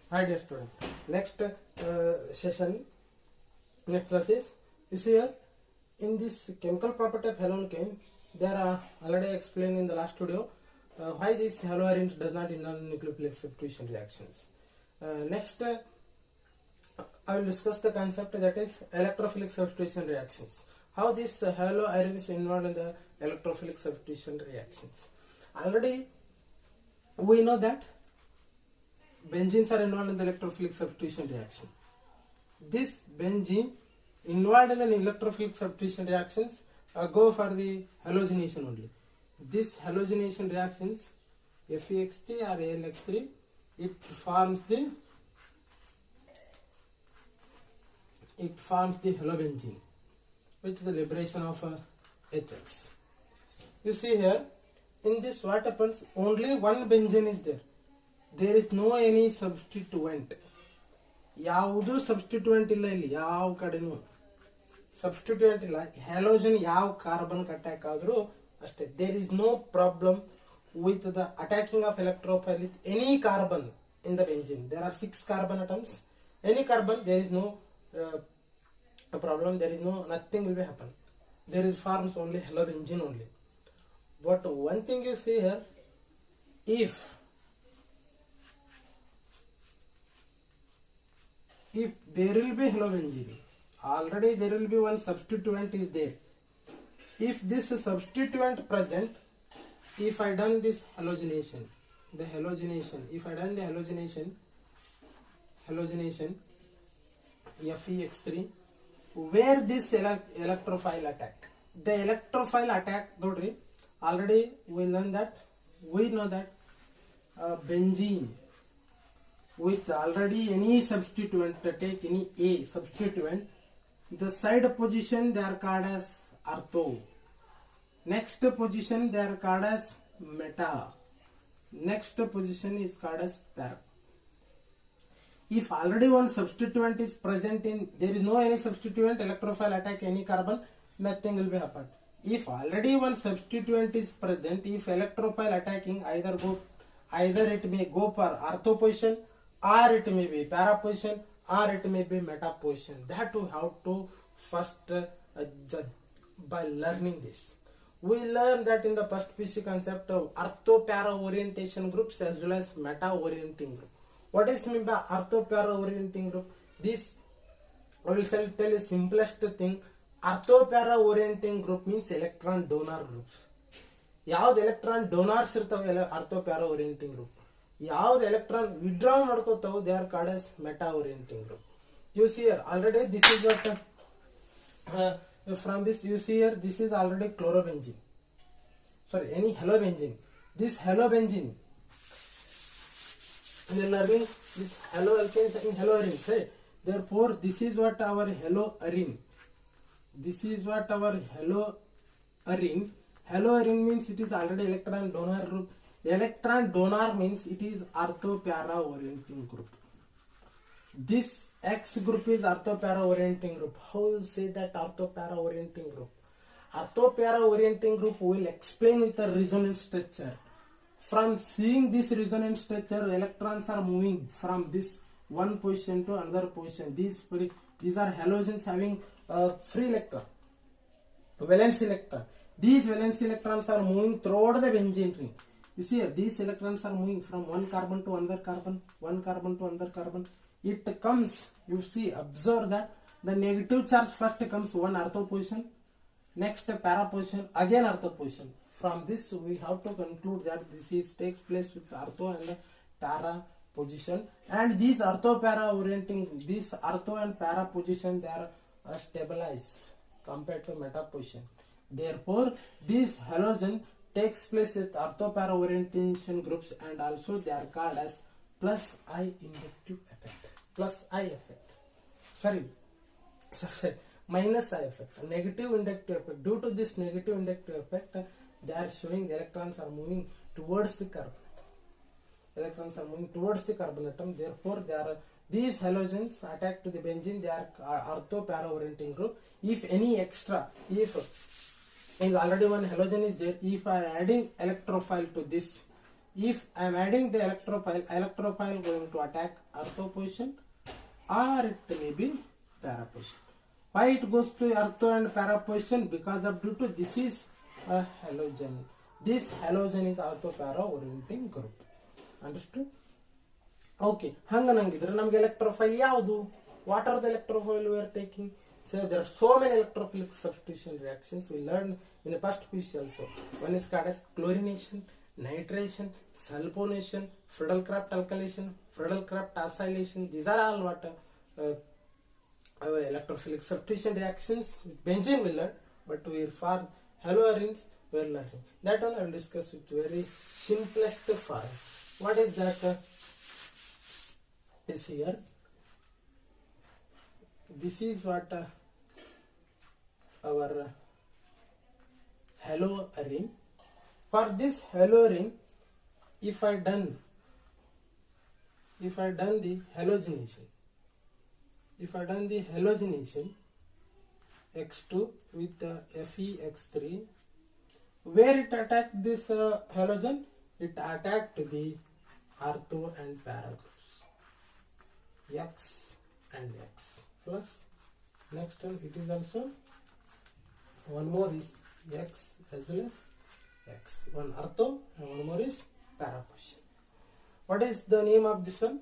Hi dear students. Next session, next class is, you see here, in this chemical property of haloalkane, there are already explained in the last video why this haloarenes does not involve nucleophilic substitution reactions. Next, I will discuss the concept that is electrophilic substitution reactions. How these haloarenes involved in the electrophilic substitution reactions. Already we know that benzenes are involved in the electrophilic substitution reaction. This benzene involved in the electrophilic substitution reactions go for the halogenation only. This halogenation reactions FeX3 or AlX3, it forms the halobenzene with the liberation of HX. You see here, in this what happens, only one benzene is there. There is no any substituent. ಯಾವುದು substituent ಇಲ್ಲ ಇಲ್ಲಿ, ಯಾವ ಕಡೆನೂ substituent ಇಲ್ಲ. Halogen ಯಾವ carbon attack ಆದ್ರೂ ಅಷ್ಟೇ. There is no problem with the attacking of electrophile with any carbon in the benzene. There are 6 carbon atoms. Any carbon, there is no problem. There is nothing will be happen. There is forms only halobenzene only. But one thing you see here, if there will be halobenzene, already there will be one substituent is there. If this substituent present, if I done this halogenation, if I done the halogenation FeX3, where this electrophile attack, the electrophile attack, already we know that benzene with already any substituent, take any A substituent, the side position they are called as ortho, next position they are called as meta, next position is called as para. If already one substituent is present in, there is no any substituent, electrophile attack any carbon, nothing will be happen. If already one substituent is present, if electrophile attacking, either it may go for ortho position, or it may be para position, or it may be meta position. That we have to first judge by learning this. We learn that in the first PC concept of ortho-para orientation groups as well as meta orienting group. What is mean by ortho-para orienting group? This I will tell you simplest thing. Ortho-para orienting group means electron donor groups. ಯಾವ್ದು electron donors ಇರ್ತಾವೆ ortho-para orienting group, ಯಾವ್ದು electron withdraw ಮಾಡ್ಕೋತಾವೆ they are called as meta orienting group. You see here already this is what from this you see here, this is already chlorobenzene, sorry any halobenzene. This halobenzene, we are learning this haloalkanes and haloarenes, right? Therefore this is what our haloarene, this is what our haloarene. Haloarene means it is already electron donor group. Electron donor means it is ortho-para orienting group. This X group is ortho-para orienting group. How you say that ortho-para orienting group? Ortho-para orienting group will explain with the resonance structure. From seeing this resonance structure, electrons are moving from this one position to another position. These are halogens having free electron, valence electron. These valence electrons are moving throughout the benzene ring. You see here, these electrons are moving from one carbon to another carbon, one carbon to another carbon. It comes, you see, observe that the negative charge first comes one ortho position, next para position, again ortho position. From this we have to conclude that this takes place with ortho and para position, and these ortho-para orienting, these ortho and para position, they are stabilized compared to meta position. Therefore this halogen takes place with ortho-para orientation groups, and also they are called as plus I inductive effect, minus I effect, negative inductive effect. Due to this negative inductive effect, they are showing the electrons are moving towards the carbon. Electrons are moving towards the carbon atom. Therefore these halogens attack to the benzene, they are ortho-para orienting group. If any extra, if already one halogen is there, if I am adding electrophile to this If I am adding the electrophile going to attack ortho position or it may be para position. Why it goes to ortho and para position? Because of due to this is a halogen. This halogen is ortho para orienting group. Understood? Okay. ಹಂಗನಂಗಿದ್ರೆ ನಮಗೆ electrophile ಯಾವುದು? What are the electrophile we are taking? So there are so many electrophilic substitution reactions we learned in the first piece also. One is called as chlorination, nitration, sulfonation, Friedel-Crafts alkylation, Friedel-Crafts acylation. These are all what electrophilic substitution reactions with benzene we learn, but we for haloarenes we are learning. That one I will discuss with very simplest form. What is that? Is here. This is what our haloarene. For this haloarene, if I done the halogenation, X2 with FeX3, where it attacked this halogen, it attacked the ortho and para groups, X and X. Plus next one, it is also one more is X as well as X. One ortho and one more is para position. What is the name of this one?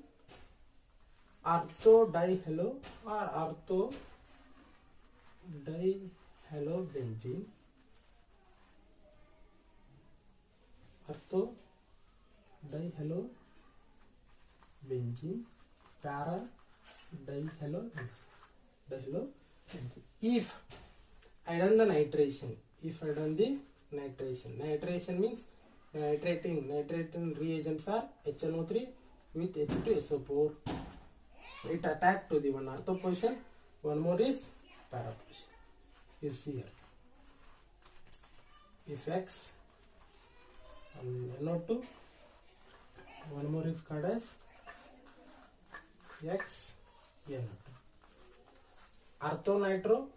Ortho dihalo or ortho dihalobenzene. Ortho dihalobenzene, para dihalobenzene. If I done the nitration, nitration means nitrating reagents are HNO3 with H2SO4. It attack to the one ortho position, one more is para position. You see here. If X NO2, one more is called as X NO2. Ortho nitro,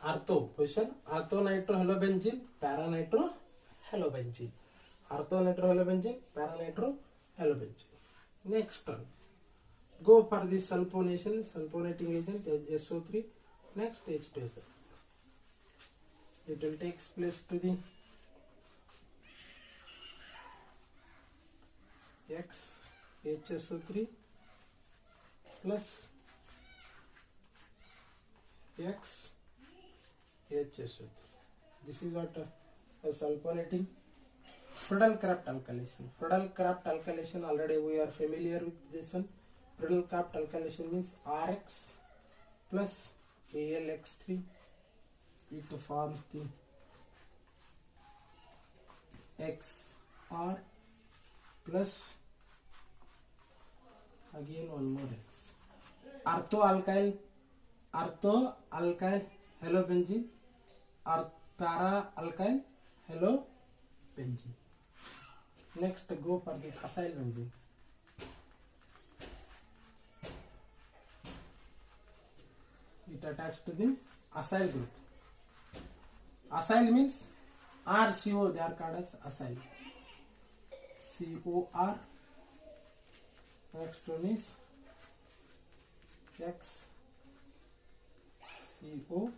ortho position, ortho nitro halobenzene, para nitro halobenzene. Ortho nitro halobenzene, para nitro halobenzene. Next one, go for the sulfonating agent SO3. Next H2SO. It will take place to the X HSO3 plus X HSO3. This is what a sulfonating. Friedel-Crafts alkylation. Friedel-Crafts alkylation, already we are familiar with this one. Friedel-Crafts alkylation means RX plus AlX3. It forms the XR plus again one more X. Ortho alkyl halobenzene or para alkyl halobenzene. Next go for the acyl benzene. It attached to the acyl group. Acyl means RCO, they are called as acyl. COR. Next one is XCOR.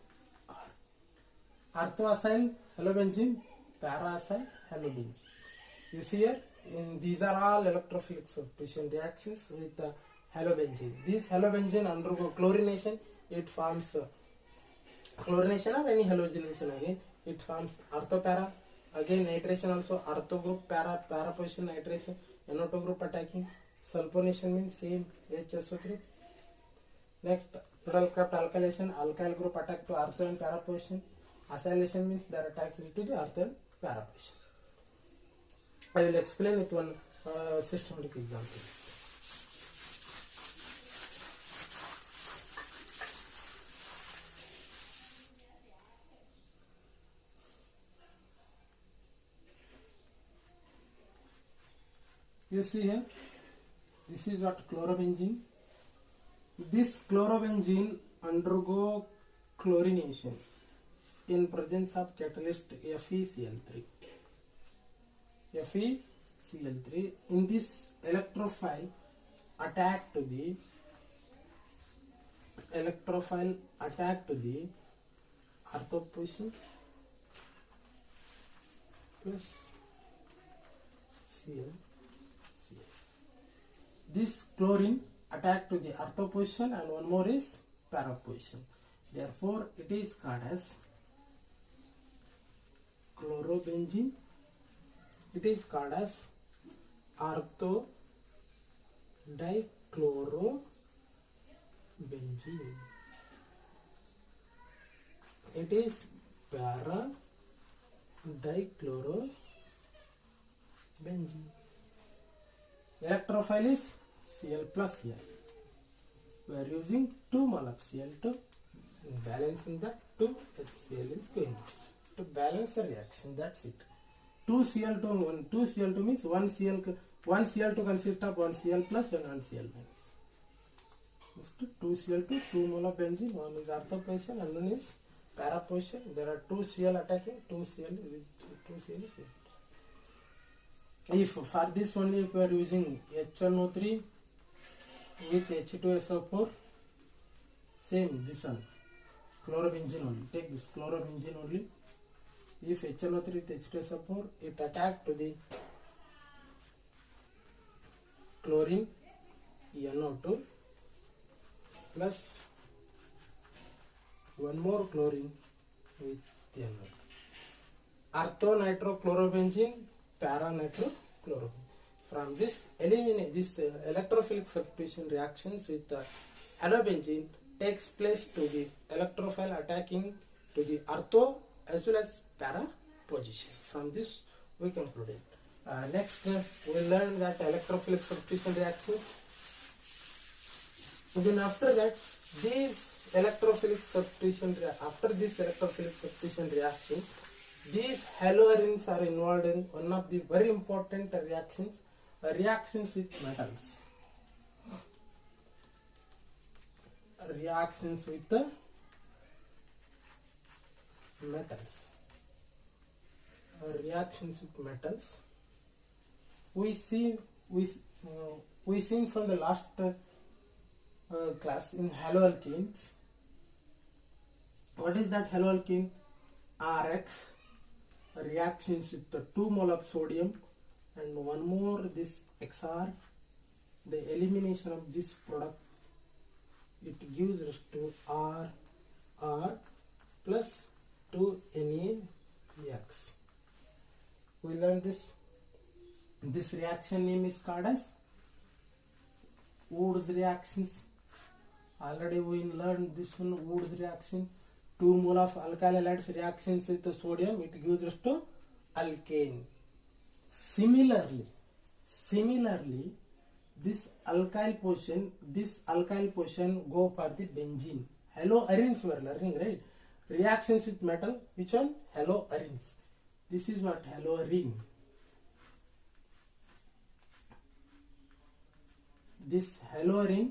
Orthoacyl halobenzene, para-acyl halobenzene. You see here, these are all electrophilic substitution reactions with halobenzene. This halobenzene undergo chlorination, it forms chlorination or any halogenation again, it forms orthopara. Again nitration also, ortho group, para position nitration, NO2 group attacking. Sulfonation means same HSO3. Next Friedel-Crafts alkylation, alkyl group attack to ortho and para position. Acylation means they are attacking to the ortho and para position. I will explain with one systematic example. You see here, this is what chlorobenzene. This chlorobenzene undergo chlorination in presence of catalyst FeCl3. Cl3. In this electrophile attack to the ortho position plus Cl. This chlorine attack to the ortho position and one more is para position. Therefore, it is called as chlorobenzene. It is called as ortho dichlorobenzene. It is para dichlorobenzene. Electrophile is Cl plus Cl. We are using 2 mole of Cl2. Balancing that 2 HCl is going to balance the reaction. That's it. 2 Cl2 and 1. 2 Cl2 means 1 Cl2 consists of 1 Cl plus and 1 Cl minus. Next 2 Cl2, 2 mole of benzene. One is ortho position and one is para position. There are 2 Cl attacking, 2 Cl is. If for this only if we are using HNO3 with H2SO4, same this one, chlorobenzene only. Take this chlorobenzene only. If HNO3 with H2SO4, it attack to the chlorine NO2 plus one more chlorine with NO2. Ortho nitrochlorobenzene, para nitrochlorobenzene. From this, eliminate this electrophilic substitution reactions with halobenzene takes place to the electrophile attacking to the ortho as well as para position. From this, we concluded. Next, we learn that electrophilic substitution reactions. Then after that, these electrophilic substitution reaction, these haloarines are involved in one of the very important reactions with metals. Reactions with the metals. We seen from the last class in haloalkanes. What is that haloalkane? RX reactions with the 2 mole of sodium and one more this XR. The elimination of this product, it gives us to R plus 2NaX. We learned this. This reaction name is called as Wood's reactions. Already we learned this one, Wood's reaction. 2 mole of alkyl halides reactions with the sodium, it gives us to alkane. Similarly, this alkyl portion go for the benzene. Haloarines we are learning, right? Reactions with metal, which one? Haloarines. This is what haloarine. This haloarine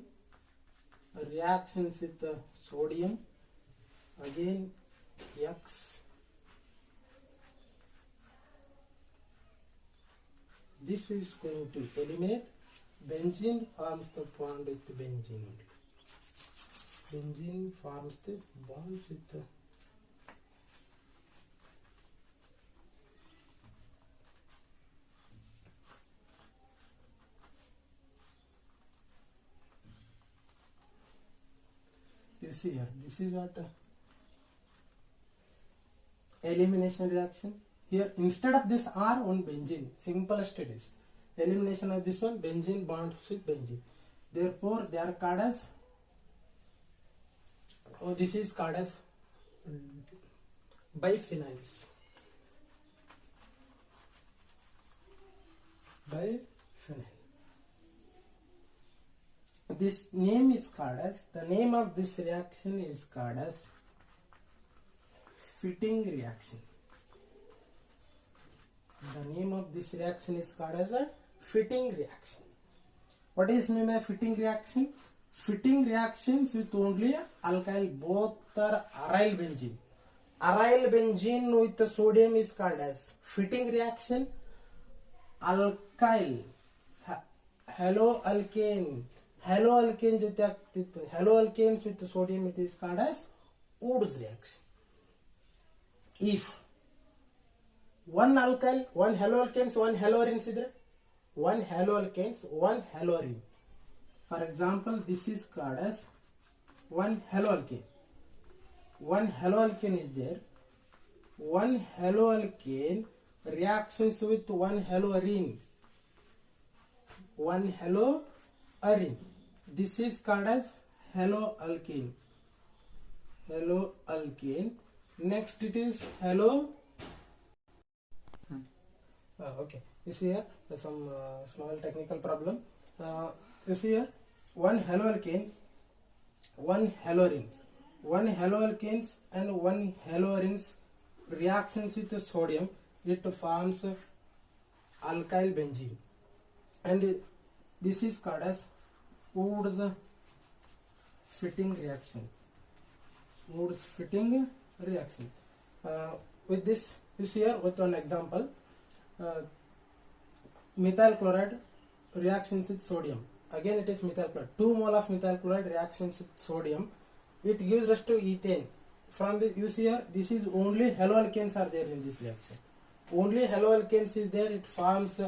reactions with the sodium, again X. This is going to eliminate. Benzene forms the bond with the benzene only. Benzene forms the bonds with the you see here, this is what elimination reaction. Here instead of this R, one benzene, simplest it is. Elimination of this one, benzene bonds with benzene. Therefore, they are called as, this is called as biphenyls. Biphenyl. This name is called as, the name of this reaction is called as fitting reaction. The name of this reaction is called as a fitting reaction. What is name of fitting reaction? Fitting reactions with only alkyl, both are aryl benzene. Aryl benzene with the sodium is called as fitting reaction. alkyl halo alkane जो त्या halo alkanes with sodium, it is called as Woods reaction. If one alkyl, one haloalkanes, one haloarenes is one haloalkanes, one haloarene. For example, this is called as one haloalkane. One haloalkane is there. One haloalkane reactions with one haloarene. One haloarene. This is called as haloalkane. Haloalkane. Next it is halo. Okay. You see here some small technical problem. You see here one haloalkane, one haloarene. One haloalkanes and one haloarenes reactions with the sodium, it forms alkyl benzene, and this is called as Woods fitting reaction. Woods fitting reaction. With this, you see here with one example, methyl chloride reactions with sodium. Again it is methyl chloride. 2 mole of methyl chloride reactions with sodium. It gives rise to ethane. From the, you see here, this is only haloalkanes are there in this reaction. Only haloalkanes is there. It forms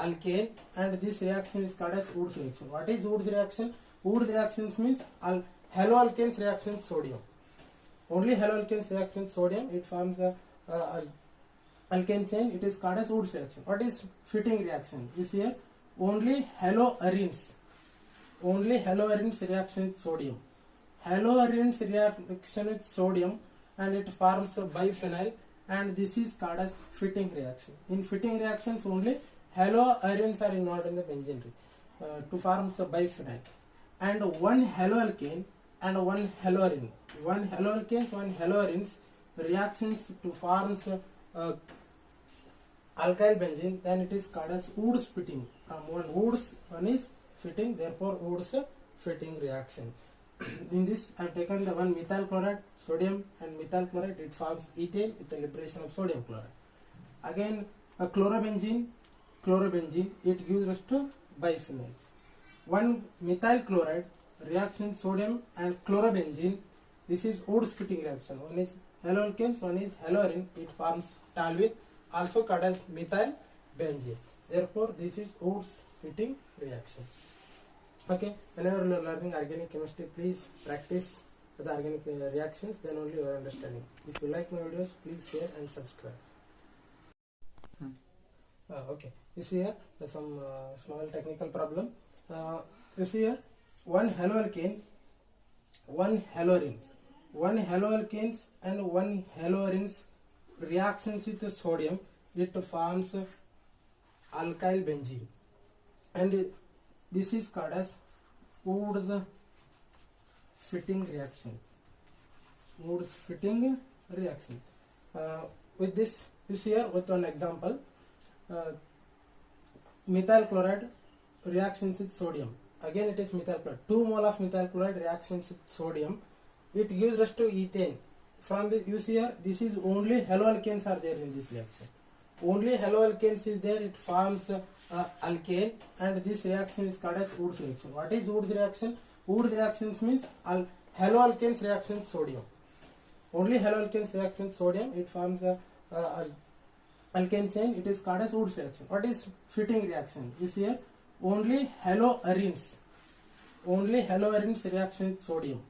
alkane, and this reaction is called as Woods reaction. What is Woods reaction? Woods reactions means haloalkanes reaction with sodium. Only haloalkanes reaction with sodium. It forms alkane chain. It is called as Woods reaction. What is fitting reaction? You see here, only haloarenes. Only haloarenes reaction with sodium. Haloarenes reaction with sodium, and it forms a biphenyl, and this is called as fitting reaction. In fitting reactions, only haloarenes are involved in the benzene ring to form a biphenyl. And one haloalkane and one haloarene. One haloalkanes, one haloarenes reactions to forms alkyl benzene, then it is called as Woods fitting. From one Woods, one is fitting, therefore Woods fitting reaction. In this, I have taken the one methyl chloride, sodium and methyl chloride, it forms ethane with the liberation of sodium chloride. Again, a chlorobenzene, it gives us to biphenyl. One methyl chloride reaction sodium and chlorobenzene, this is Woods fitting reaction. One is haloalkanes, one is haloarene, it forms toluene, also called as methyl benzene. Therefore, this is Woods fitting reaction. Okay, whenever you are learning organic chemistry, please practice the organic reactions, then only you are understanding. If you like my videos, please share and subscribe. Okay, you see here some small technical problem. You see here one haloalkane, one haloarene. One haloalkanes and one haloarenes reactions with the sodium, it forms alkyl benzene, and this is called as Woods fitting reaction. Woods fitting reaction. With this, you see here with one example, methyl chloride reactions with sodium. Again it is methyl chloride. 2 mole of methyl chloride reactions with sodium. It gives rise to ethane. From the, you see here, this is only haloalkanes are there in this reaction. Only haloalkanes is there. It forms alkane, and this reaction is called as Woods reaction. What is Woods reaction? Woods reactions means haloalkanes reaction with sodium. Only haloalkanes reaction with sodium, it forms alkane chain. It is called as Woods reaction. What is fitting reaction? You see here, only haloarenes reaction with sodium.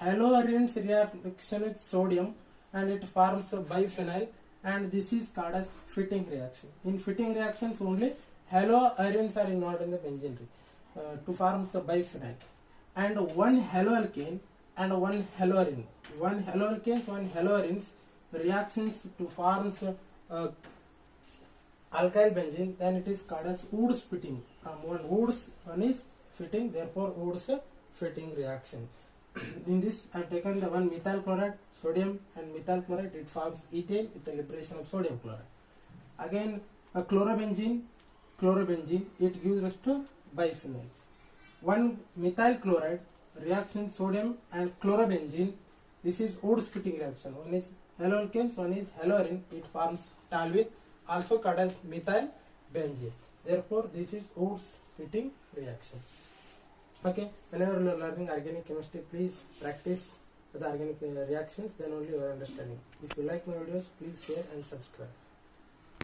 Haloarenes reaction with sodium, and it forms a biphenyl, and this is called as fitting reaction. In fitting reactions, only haloarenes are involved in the benzene ring to form a biphenyl. And one haloalkane and one haloarene. One haloalkanes, one haloarenes reactions to forms alkyl benzene, then it is called as Woods fitting. From one Woods, one is fitting, therefore Woods fitting reaction. In this, I have taken the one methyl chloride, sodium and methyl chloride, it forms ethane with the liberation of sodium chloride. Again, a chlorobenzene, it gives us to biphenyl. One methyl chloride reaction sodium and chlorobenzene, this is Woods fitting reaction. One is haloalkanes, one is haloarene, it forms toluene, also called as methyl benzene. Therefore, this is Woods fitting reaction. Okay, whenever you are learning organic chemistry, please practice the organic reactions, then only you are understanding. If you like my videos, please share and subscribe.